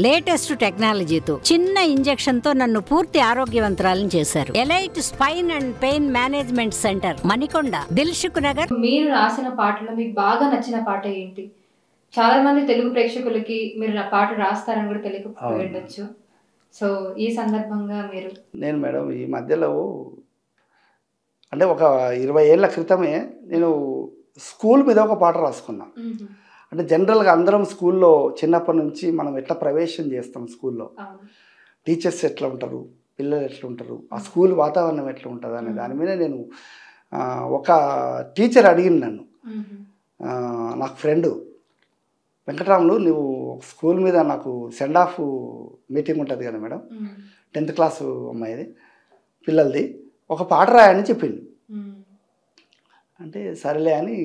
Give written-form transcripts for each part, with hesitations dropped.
Latest టెక్నాలజీతో చిన్న injection తో నన్ను పూర్తి ఆరోగ్యవంతురాలను చేశారు. Elite spine and pain management centre, Manikonda, Dilsukh Nagar. మీరు రాసిన పాటలో మీకు బాగా నచ్చిన పాట ఏంటి? చాలా మంది తెలుగు ప్రేక్షకులకి మీరు నా పాట రాస్తారని కూడా తెలియకపోయి ఉండొచ్చు. సో ఈ సందర్భంగా నేను మేడం ఈ మధ్యలో అంటే ఒక 20 ఏళ్ల క్రితమే నేను స్కూల్ మీద ఒక పాట రాసుకున్నా. అంటే జనరల్గా అందరం స్కూల్లో చిన్నప్పటి నుంచి మనం ఎట్లా ప్రవేశం చేస్తాం, స్కూల్లో టీచర్స్ ఎట్లా ఉంటారు, పిల్లలు ఎట్లా ఉంటారు, ఆ స్కూల్ వాతావరణం ఎట్లా ఉంటుంది అనే దాని మీద నేను ఒక టీచర్ అడిగిన నన్ను, నాకు ఫ్రెండు వెంకటరాములు, నువ్వు స్కూల్ మీద నాకు సెండ్ ఆఫ్ మీటింగ్ ఉంటుంది కదా మేడం, 10th క్లాసు అమ్మాయిది పిల్లలది, ఒక పాట రాయని చెప్పింది. అంటే సరేలే అని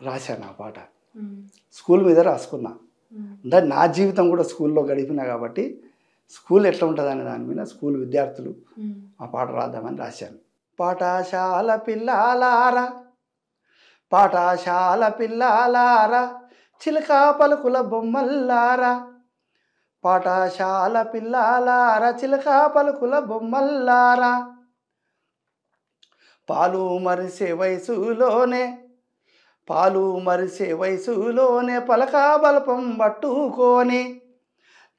రాశాను ఆ పాట. స్కూల్ మీద రాసుకున్నా. అంటే నా జీవితం కూడా స్కూల్లో గడిపినా కాబట్టి స్కూల్ ఎట్లా ఉంటుంది అనే దాని మీద స్కూల్ విద్యార్థులు ఆ పాట రాద్దామని రాశాను. పాఠశాల పిల్లాలారా, పాఠశాల పిల్లాలారా, చిలక పలుకుల బొమ్మల్లారా, పాఠశాల పిల్లాలారా, చిలక పలుకుల బొమ్మల్లారా, పాలు మరిసే వయసులోనే, పాలు మరిసే వయసులోనే పలక బలపం పట్టుకొని,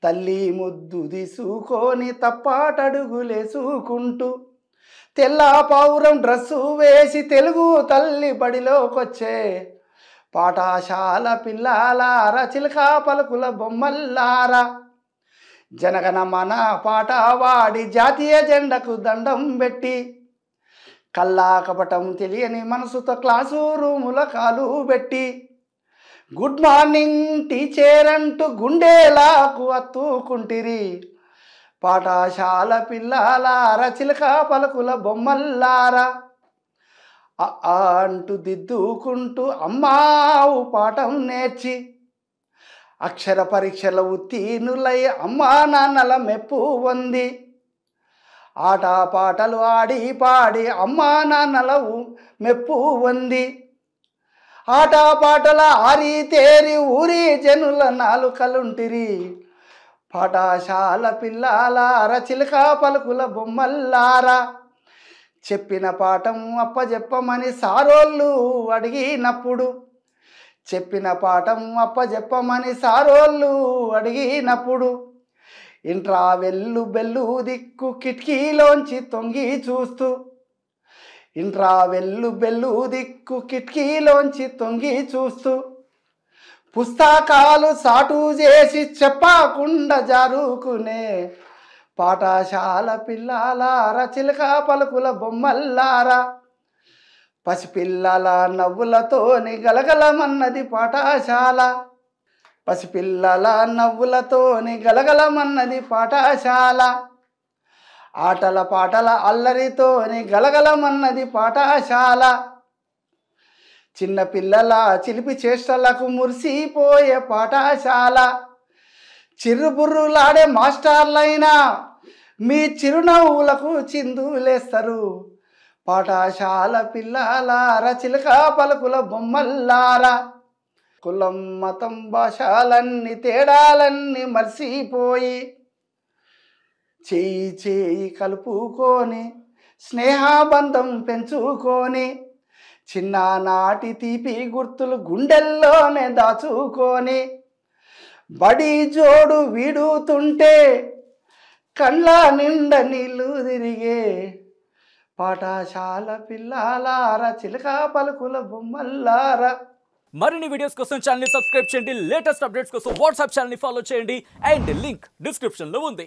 తల్లి ముద్దు తీసుకొని తప్పాటడుగులేసుకుంటూ, తెల్ల పౌరం డ్రెస్సు వేసి తెలుగు తల్లి బడిలోకొచ్చే పాఠశాల పిల్లాలారా, చిలక పలుకుల బొమ్మల్లారా, జనగణ మన పాట వాడి జాతీయ జెండకు దండం పెట్టి, కల్లా కపటం తెలియని మనసుతో క్లాసు రూముల కాలు పెట్టి, గుడ్ మార్నింగ్ టీచర్ అంటూ గుండెలాకు అత్తుకుంటిరి, పాఠశాల పిల్లాలారా, చిలక పలుకుల బొమ్మల్లారా, అంటూ దిద్దుకుంటూ అమ్మావు పాఠం నేర్చి, అక్షర పరీక్షల ఉత్తీర్ణులై అమ్మా నాన్నల మెప్పు పొంది, ఆట పాటలు ఆడి పాడి అమ్మా నాన్నల మెప్పు పొంది, ఆట పాటల ఆరి తేరి ఊరి జనుల నాలుకలుంటిరి, పాఠశాల పిల్లాలారా, చిలక పలుకుల బొమ్మల్లారా, చెప్పిన పాఠం అప్పజెప్పమని సారోళ్ళు అడిగినప్పుడు, చెప్పిన పాఠం అప్పజెప్పమని సారోళ్ళు అడిగినప్పుడు, ఇంట్రా వెల్లు బెల్లు దిక్కు కిటికీలోంచి తొంగి చూస్తూ, ఇంట్రా వెల్లు బెల్లు దిక్కు కిటికీలోంచి తొంగి చూస్తూ, పుస్తకాలు సాటు చేసి చెప్పకుండా జారుకునే పాఠశాల పిల్లాలారా, చిలక పలుకుల బొమ్మల్లారా, పసిపిల్లల నవ్వులతోని గలగలమన్నది పాఠశాల, పసిపిల్లల నవ్వులతోని గలగలమన్నది పాఠశాల, ఆటల పాటల అల్లరితోని గలగలమన్నది పాఠశాల, చిన్న పిల్లల చిలిపి చేష్టలకు మురిసిపోయే పాఠశాల, చిరుబుర్రులాడే మాస్టర్లైనా మీ చిరునవ్వులకు చిందులేస్తారు, పాఠశాల పిల్లాలారా, చిలక పలుకుల బొమ్మల్లారా, కులం మతం భాషలన్నీ తేడాలన్నీ మర్చిపోయి, చేయి చేయి కలుపుకొని స్నేహబంధం పెంచుకొని, చిన్ననాటి తీపి గుర్తులు గుండెల్లోనే దాచుకొని, బడి జోడు వీడుతుంటే కళ్ళ నిండా నీళ్ళు తిరిగే పాఠశాల పిల్లాలారా, చిలక పలుకుల బొమ్మల్లారా. మరిన్ని వీడియోస్ కోసం ఛానల్ ని సబ్స్క్రైబ్ చేయండి, లేటెస్ట్ అప్డేట్స్ కోసం వాట్సాప్ ఛానల్ ని ఫాలో చేయండి, అండ్ లింక్ డిస్క్రిప్షన్ లో ఉంది.